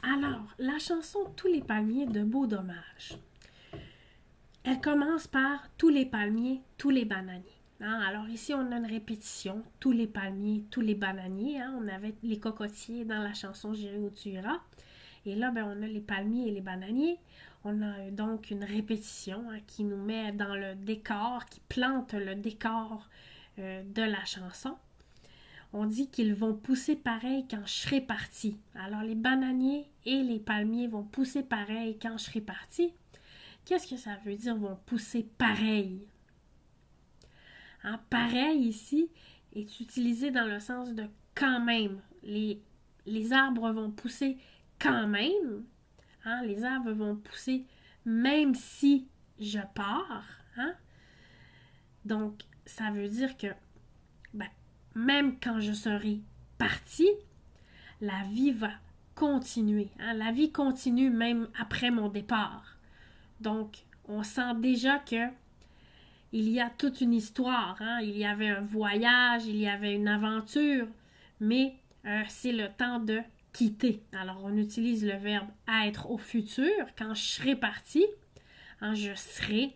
Alors, la chanson Tous les palmiers de Beau Dommage. Elle commence par Tous les palmiers, tous les bananiers. Hein? Alors ici, on a une répétition. Tous les palmiers, tous les bananiers. Hein? On avait les cocotiers dans la chanson J'irai où tu iras. Et là, ben, on a les palmiers et les bananiers. On a donc une répétition qui nous met dans le décor, qui plante le décor de la chanson. On dit qu'ils vont pousser pareil quand je serai parti. Alors les bananiers et les palmiers vont pousser pareil quand je serai parti. Qu'est-ce que ça veut dire vont pousser pareil? Hein, pareil ici est utilisé dans le sens de quand même. Les arbres vont pousser quand même. Hein, les arbres vont pousser même si je pars. Hein? Donc, ça veut dire que ben, même quand je serai parti, la vie va continuer. Hein? La vie continue même après mon départ. Donc, on sent déjà que il y a toute une histoire. Hein? Il y avait un voyage, il y avait une aventure, mais c'est le temps de quitter. Alors, on utilise le verbe être au futur. Quand je serai parti, hein, je serai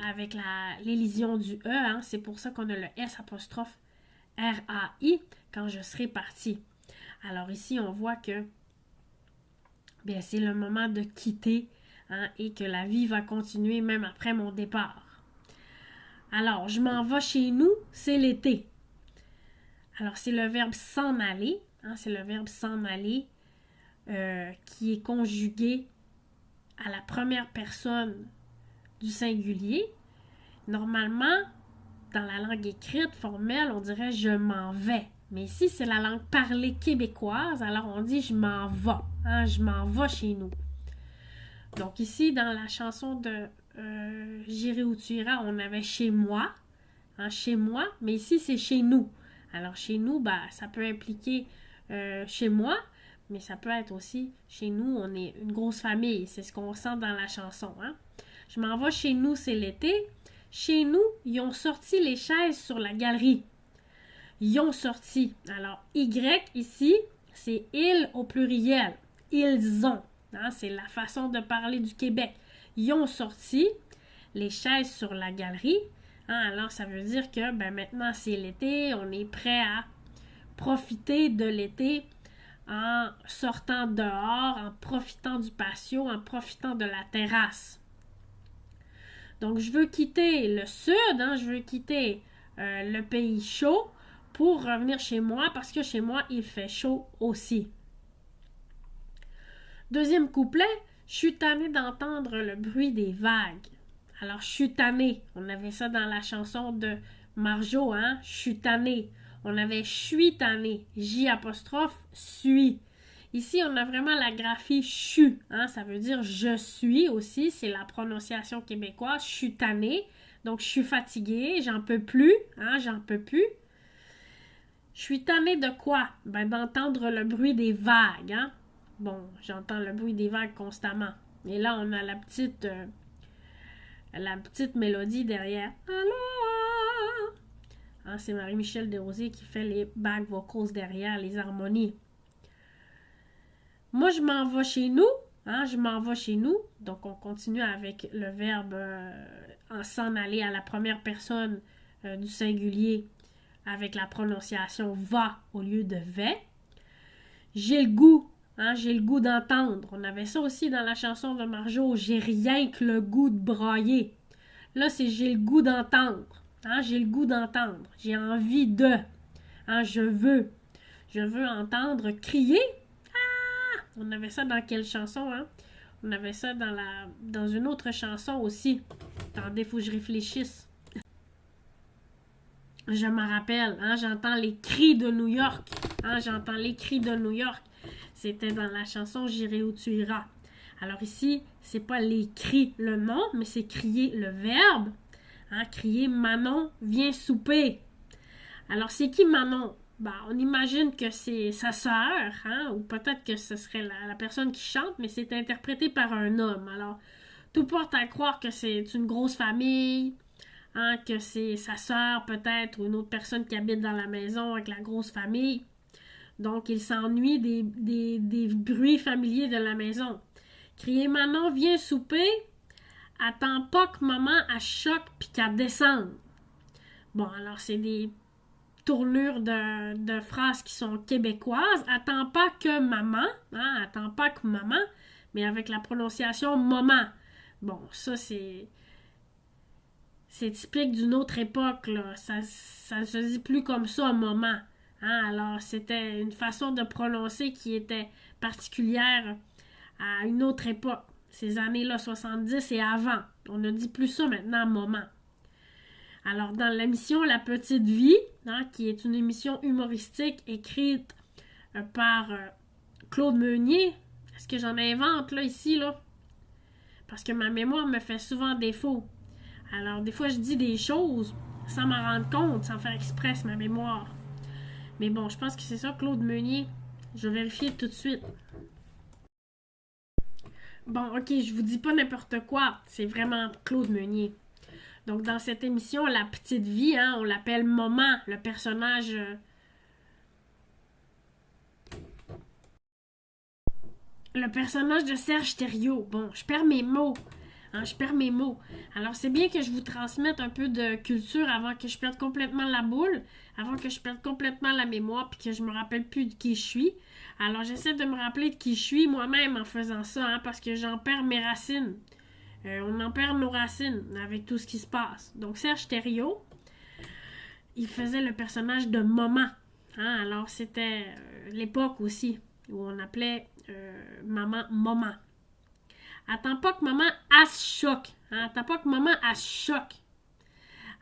avec l'élision du E. Hein? C'est pour ça qu'on a le S apostrophe R-A-I quand je serai parti. Alors ici, on voit que bien, c'est le moment de quitter hein, et que la vie va continuer même après mon départ. Alors, je m'en vais chez nous, c'est l'été. Alors, c'est le verbe s'en aller. Hein, c'est le verbe s'en aller qui est conjugué à la première personne du singulier. Normalement, dans la langue écrite, formelle, on dirait je m'en vais. Mais ici, c'est la langue parlée québécoise, alors on dit je m'en vais. Hein, je m'en vais chez nous. Donc ici, dans la chanson de J'irai où tu iras, on avait chez moi. Hein, chez moi, mais ici, c'est chez nous. Alors chez nous, bah, ça peut impliquer chez moi, mais ça peut être aussi chez nous, on est une grosse famille. C'est ce qu'on sent dans la chanson. Hein? Je m'en vais chez nous, c'est l'été. Chez nous, ils ont sorti les chaises sur la galerie. Ils ont sorti. Alors, Y ici, c'est ils au pluriel. Ils ont. Hein, c'est la façon de parler du Québec. Ils ont sorti les chaises sur la galerie. Hein, alors, ça veut dire que ben, maintenant, c'est l'été. On est prêt à profiter de l'été en sortant dehors, en profitant du patio, en profitant de la terrasse. Donc, je veux quitter le sud, hein, je veux quitter le pays chaud pour revenir chez moi parce que chez moi, il fait chaud aussi. Deuxième couplet, je suis tannée d'entendre le bruit des vagues. Alors, je suis tannée. On avait ça dans la chanson de Marjo, hein? Je suis tannée. On avait je suis tannée. J apostrophe suis. Ici, on a vraiment la graphie chu, hein? Ça veut dire je suis aussi, c'est la prononciation québécoise. Je suis tannée, donc je suis fatiguée, j'en peux plus, hein? J'en peux plus. Je suis tannée de quoi? Ben, d'entendre le bruit des vagues, hein? Bon, j'entends le bruit des vagues constamment. Et là, on a la petite mélodie derrière. Aloha! Hein, c'est Marie-Michel Desrosiers qui fait les back vocals derrière, les harmonies. Moi, je m'en vais chez nous. Hein, je m'en vais chez nous. Donc, on continue avec le verbe en s'en aller à la première personne du singulier avec la prononciation va au lieu de vais. J'ai le goût. Hein, j'ai le goût d'entendre. On avait ça aussi dans la chanson de Marjo. J'ai rien que le goût de brailler. Là, c'est j'ai le goût d'entendre. Hein, j'ai le goût d'entendre. J'ai envie de. Hein, je veux. Je veux entendre crier. Ah! On avait ça dans quelle chanson, hein? On avait ça dans une autre chanson aussi. Attendez, il faut que je réfléchisse. Je me rappelle, hein, j'entends les cris de New York. Hein, j'entends les cris de New York. C'était dans la chanson J'irai où tu iras. Alors ici, c'est pas les cris, le nom, mais c'est crier le verbe. Hein, crier Manon, viens souper. Alors c'est qui Manon? Ben, on imagine que c'est sa sœur, hein, ou peut-être que ce serait la personne qui chante, mais c'est interprété par un homme. Alors, tout porte à croire que c'est une grosse famille, hein, que c'est sa sœur peut-être, ou une autre personne qui habite dans la maison avec la grosse famille. Donc, il s'ennuie des bruits familiers de la maison. Crier Manon, viens souper. Attends pas que maman elle choque puis qu'elle descende. Bon, alors c'est des tournures de phrases qui sont québécoises. Attends pas que maman, hein, attends pas que maman, mais avec la prononciation maman. Bon, ça c'est typique d'une autre époque, là. Ça ne se dit plus comme ça, maman. Hein? Alors, c'était une façon de prononcer qui était particulière à une autre époque. Ces années-là, 70 et avant. On ne dit plus ça maintenant, maman. Alors, dans l'émission La Petite Vie, hein, qui est une émission humoristique écrite par Claude Meunier, est-ce que j'en invente, là, ici, là? Parce que ma mémoire me fait souvent défaut. Alors, des fois, je dis des choses sans m'en rendre compte, sans faire exprès ma mémoire. Mais bon, je pense que c'est ça, Claude Meunier. Je vais vérifier tout de suite. Bon, ok, je vous dis pas n'importe quoi. C'est vraiment Claude Meunier. Donc, dans cette émission, La Petite Vie, hein, on l'appelle Maman, le personnage... le personnage de Serge Thériault. Bon, je perds mes mots. Hein, je perds mes mots. Alors, c'est bien que je vous transmette un peu de culture avant que je perde complètement la boule, avant que je perde complètement la mémoire, puis que je me rappelle plus de qui je suis. Alors, j'essaie de me rappeler de qui je suis moi-même en faisant ça, hein, parce que j'en perds mes racines. On en perd nos racines avec tout ce qui se passe. Donc, Serge Thériault, il faisait le personnage de Maman. Hein, alors, c'était l'époque aussi où on appelait maman Maman. Attends pas que maman elle se choque. Hein? Attends pas que maman elle se choque.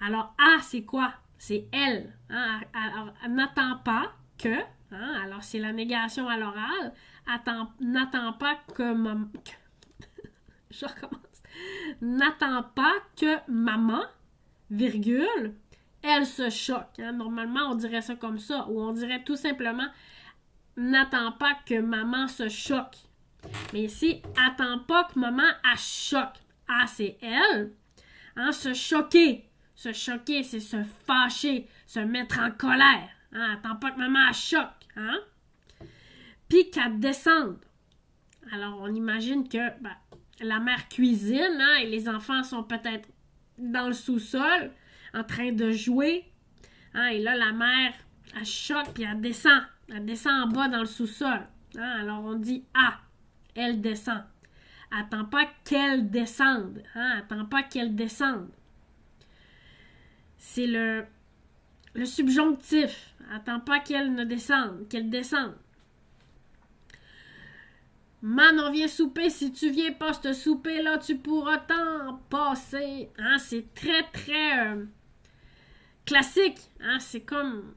Alors, c'est quoi? C'est elle. Hein? Alors, n'attends pas que. Hein? Alors, c'est la négation à l'oral. N'attends pas que maman. Je recommence. N'attends pas que maman, virgule, elle se choque. Hein? Normalement, on dirait ça comme ça. Ou on dirait tout simplement n'attends pas que maman se choque. Mais ici, attends pas que maman elle choque. C'est elle. Hein, se choquer. Se choquer, c'est se fâcher, se mettre en colère. Hein, attends pas que maman elle choque. Hein? Puis qu'elle descende. Alors, on imagine que la mère cuisine, hein, et les enfants sont peut-être dans le sous-sol, en train de jouer. Hein, et là, la mère, elle choque, puis elle descend. Elle descend en bas dans le sous-sol. Hein, alors, on dit elle descend. Attends pas qu'elle descende. Hein? Attends pas qu'elle descende. C'est le subjonctif. Attends pas qu'elle ne descende. Qu'elle descende. Manon, viens souper. Si tu viens pas ce souper-là, tu pourras t'en passer. Hein? C'est très, très classique. Hein? C'est comme...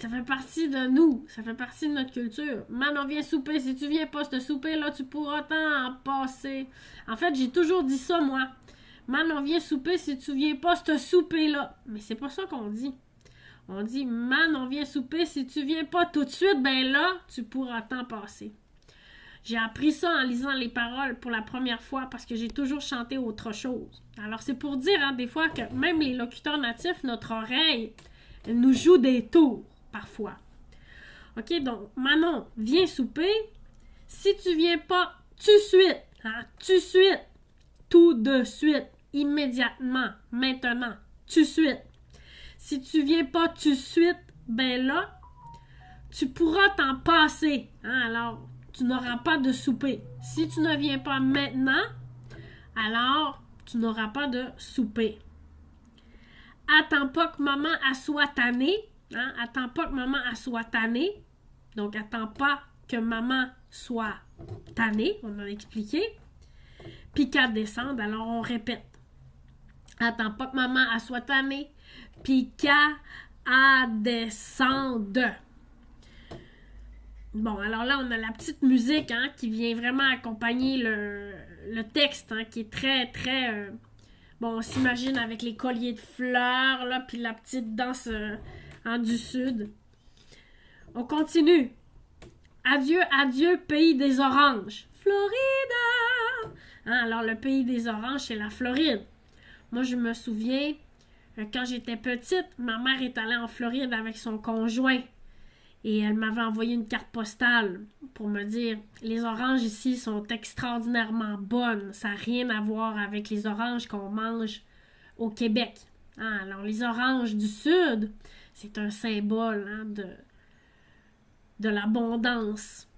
Ça fait partie de nous. Ça fait partie de notre culture. Manon, viens souper. Si tu viens pas ce souper-là, tu pourras t'en passer. En fait, j'ai toujours dit ça, moi. Manon, viens souper. Si tu viens pas ce souper-là. Mais c'est pas ça qu'on dit. On dit, Manon, viens souper. Si tu viens pas tout de suite, ben là, tu pourras t'en passer. J'ai appris ça en lisant les paroles pour la première fois parce que j'ai toujours chanté autre chose. Alors, c'est pour dire, hein, des fois, que même les locuteurs natifs, notre oreille, nous joue des tours. Parfois. OK, donc, Manon, viens souper. Si tu viens pas, tout de suite, hein, tout de suite, tout de suite, immédiatement, maintenant, tout de suite. Si tu viens pas tout de suite, ben là, tu pourras t'en passer. Hein, alors, tu n'auras pas de souper. Si tu ne viens pas maintenant, alors, tu n'auras pas de souper. Attends pas que maman soit tannée. Hein? Attends pas que maman soit tannée. Donc, attends pas que maman soit tannée. On a expliqué. Puis qu'elle descende. Alors, on répète. Attends pas que maman soit tannée. Puis qu'elle descende. Bon, alors là, on a la petite musique, hein, qui vient vraiment accompagner le texte, hein, qui est très, très... Bon, on s'imagine avec les colliers de fleurs, là, puis la petite danse du sud. On continue. Adieu, adieu, pays des oranges. Florida! Hein, alors, le pays des oranges, c'est la Floride. Moi, je me souviens, quand j'étais petite, ma mère est allée en Floride avec son conjoint. Et elle m'avait envoyé une carte postale pour me dire « Les oranges ici sont extraordinairement bonnes. Ça n'a rien à voir avec les oranges qu'on mange au Québec. Hein, alors, les oranges du Sud, c'est un symbole hein, de l'abondance.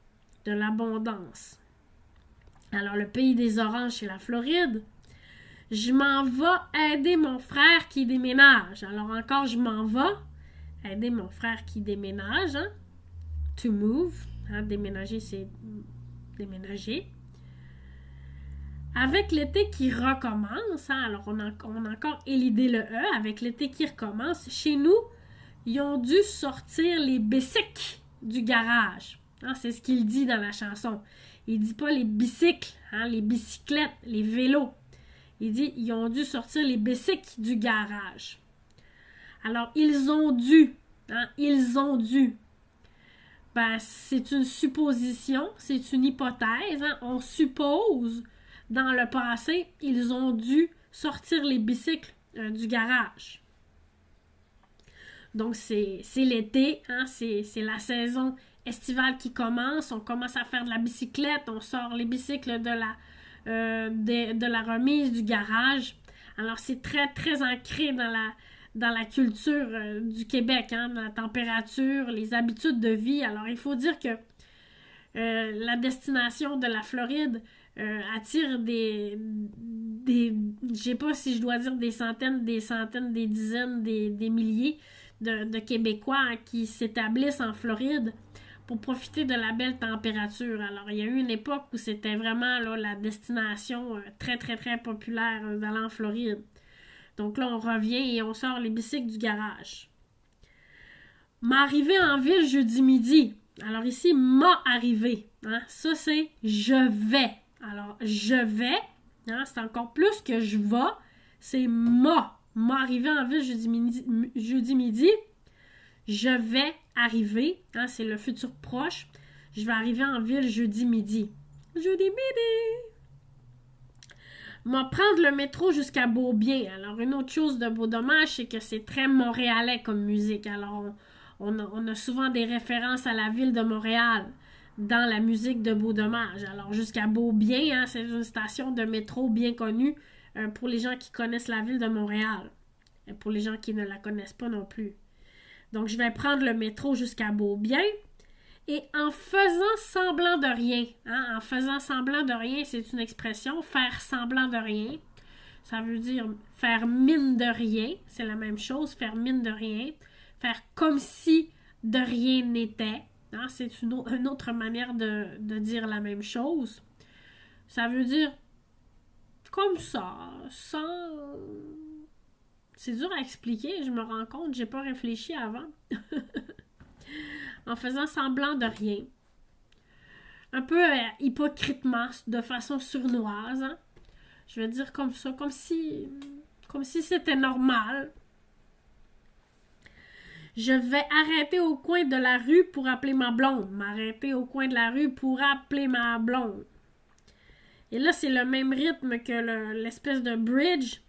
De l'abondance. Alors, le pays des oranges, c'est la Floride. Je m'en vais aider mon frère qui déménage. Alors, encore, je m'en vais aider mon frère qui déménage. Hein? To move. Hein? Déménager, c'est déménager. Avec l'été qui recommence, hein? Alors on a encore élidé le E, avec l'été qui recommence, chez nous, ils ont dû sortir les bicycles du garage. Hein? C'est ce qu'il dit dans la chanson. Il dit pas les bicycles, hein? Les bicyclettes, les vélos. Il dit ils ont dû sortir les bicycles du garage. Alors, ils ont dû. Hein? Ils ont dû. Ben, c'est une supposition, c'est une hypothèse. Hein? On suppose, dans le passé, ils ont dû sortir les bicycles du garage. Donc, c'est l'été, hein? C'est la saison estivale qui commence. On commence à faire de la bicyclette, on sort les bicycles de la remise du garage. Alors, c'est très, très ancré dans la culture du Québec, hein, dans la température, les habitudes de vie. Alors, il faut dire que la destination de la Floride attire je sais pas si je dois dire des centaines, des dizaines, des milliers de Québécois hein, qui s'établissent en Floride pour profiter de la belle température. Alors, il y a eu une époque où c'était vraiment là, la destination très, très, très populaire d'aller en Floride. Donc là, on revient et on sort les bicycles du garage. M'arriver en ville jeudi midi. Alors ici, m'a arrivé. Hein? Ça, c'est je vais. Alors, je vais, hein? C'est encore plus que je vais. C'est m'a arrivé en ville jeudi midi. Je vais arriver. Hein? C'est le futur proche. Je vais arriver en ville jeudi midi. Jeudi midi! M'a prendre le métro jusqu'à Beaubien. Alors, une autre chose de Beau-Dommage, c'est que c'est très montréalais comme musique. Alors, on a souvent des références à la ville de Montréal dans la musique de Beau-Dommage. Alors, jusqu'à Beaubien, hein, c'est une station de métro bien connue pour les gens qui connaissent la ville de Montréal. Et pour les gens qui ne la connaissent pas non plus. Donc, je vais prendre le métro jusqu'à Beaubien. Et en faisant semblant de rien, hein, en faisant semblant de rien, c'est une expression, faire semblant de rien. Ça veut dire faire mine de rien, c'est la même chose, faire mine de rien. Faire comme si de rien n'était, hein, c'est une autre manière de dire la même chose. Ça veut dire comme ça, sans... C'est dur à expliquer, je me rends compte, j'ai pas réfléchi avant. En faisant semblant de rien. Un peu hypocritement, de façon sournoise. Hein? Je vais dire comme ça, comme si c'était normal. Je vais arrêter au coin de la rue pour appeler ma blonde. M'arrêter au coin de la rue pour appeler ma blonde. Et là, c'est le même rythme que l'espèce de bridge.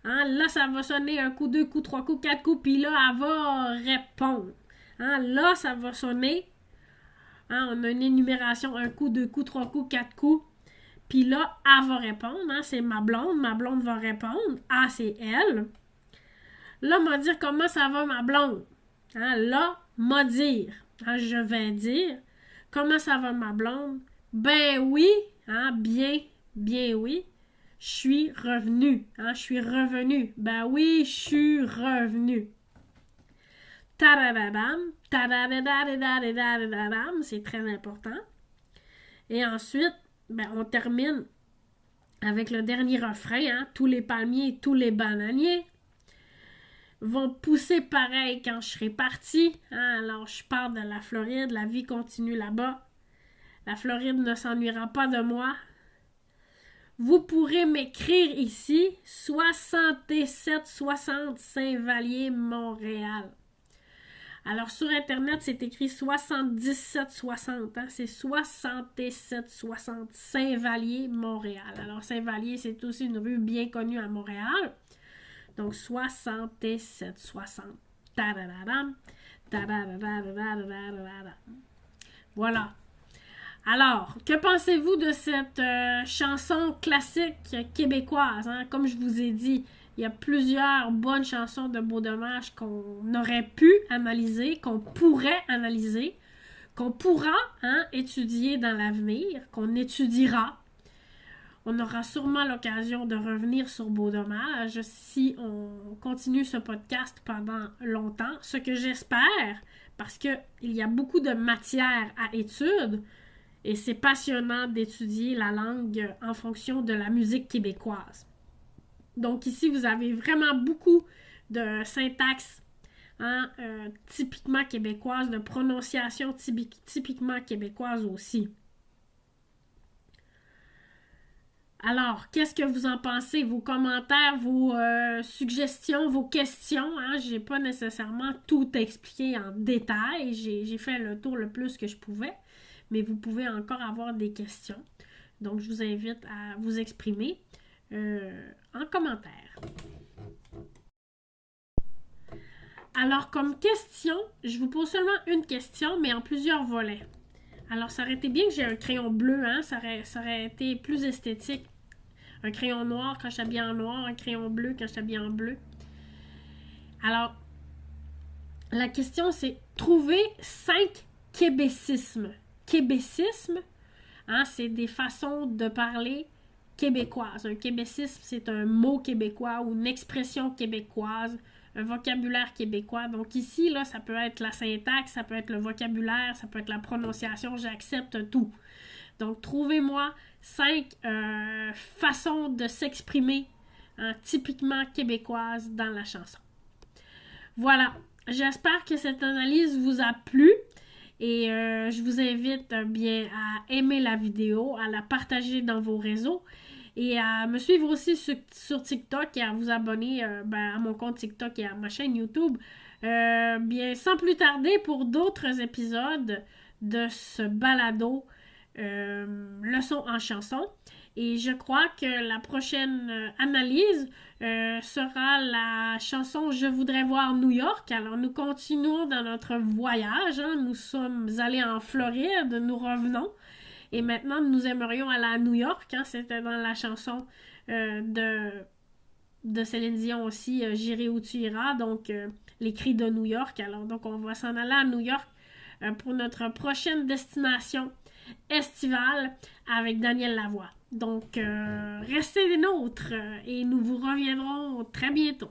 Hein? Là, ça va sonner un coup, deux coups, trois coups, quatre coups, puis là, elle va répondre. Hein? Là, ça va sonner. Hein? On a une énumération, un coup, deux coups, trois coups, quatre coups. Puis là, elle va répondre. Hein? C'est ma blonde va répondre. Ah, c'est elle. Là, m'a dire comment ça va ma blonde. Hein? Là, m'a dire. Hein? Je vais dire. Comment ça va ma blonde? Ben oui. Hein? Bien oui. Je suis revenue. Hein? Je suis revenue. Ben oui, je suis revenue. Tadadadam, tadadadadadadadadam, c'est très important. Et ensuite, ben, on termine avec le dernier refrain, hein, tous les palmiers, tous les bananiers vont pousser pareil quand je serai partie. Hein, alors, je pars de la Floride, la vie continue là-bas. La Floride ne s'ennuiera pas de moi. Vous pourrez m'écrire ici, 6760 Saint-Vallier, Montréal. Alors, sur Internet, c'est écrit 7760. Hein? C'est 6760 Saint-Vallier, Montréal. Alors, Saint-Vallier, c'est aussi une rue bien connue à Montréal. Donc, 6760. Tadadadam. Voilà. Alors, que pensez-vous de cette chanson classique québécoise? Hein? Comme je vous ai dit, il y a plusieurs bonnes chansons de Beau Dommage qu'on aurait pu analyser, qu'on pourrait analyser, qu'on pourra étudier dans l'avenir, qu'on étudiera. On aura sûrement l'occasion de revenir sur Beau Dommage si on continue ce podcast pendant longtemps, ce que j'espère, parce qu'il y a beaucoup de matière à étude. Et c'est passionnant d'étudier la langue en fonction de la musique québécoise. Donc ici, vous avez vraiment beaucoup de syntaxe typiquement québécoise, de prononciation typiquement québécoise aussi. Alors, qu'est-ce que vous en pensez? Vos commentaires, vos suggestions, vos questions. Je n'ai pas nécessairement tout expliqué en détail. J'ai fait le tour le plus que je pouvais. Mais vous pouvez encore avoir des questions. Donc, je vous invite à vous exprimer en commentaire. Alors, comme question, je vous pose seulement une question, mais en plusieurs volets. Alors, ça aurait été bien que j'ai un crayon bleu, ça aurait été plus esthétique. Un crayon noir quand je t'habille en noir, un crayon bleu quand je t'habille en bleu. Alors, la question, c'est trouver 5 québécismes. Québécisme, c'est des façons de parler québécoises. Un québécisme, c'est un mot québécois ou une expression québécoise, un vocabulaire québécois. Donc ici, là, ça peut être la syntaxe, ça peut être le vocabulaire, ça peut être la prononciation, j'accepte tout. Donc, trouvez-moi 5 façons de s'exprimer typiquement québécoises dans la chanson. Voilà, j'espère que cette analyse vous a plu. Et je vous invite bien à aimer la vidéo, à la partager dans vos réseaux et à me suivre aussi sur TikTok et à vous abonner à mon compte TikTok et à ma chaîne YouTube. Bien, sans plus tarder pour d'autres épisodes de ce balado leçon en chanson. Et je crois que la prochaine analyse sera la chanson Je voudrais voir New York. Alors, nous continuons dans notre voyage. Nous sommes allés en Floride, nous revenons. Et maintenant, nous aimerions aller à New York. C'était dans la chanson de Céline Dion aussi, J'irai où tu iras. Donc, les cris de New York. Alors, donc, on va s'en aller à New York pour notre prochaine destination estivale avec Daniel Lavoie. Donc, restez des nôtres et nous vous reviendrons très bientôt.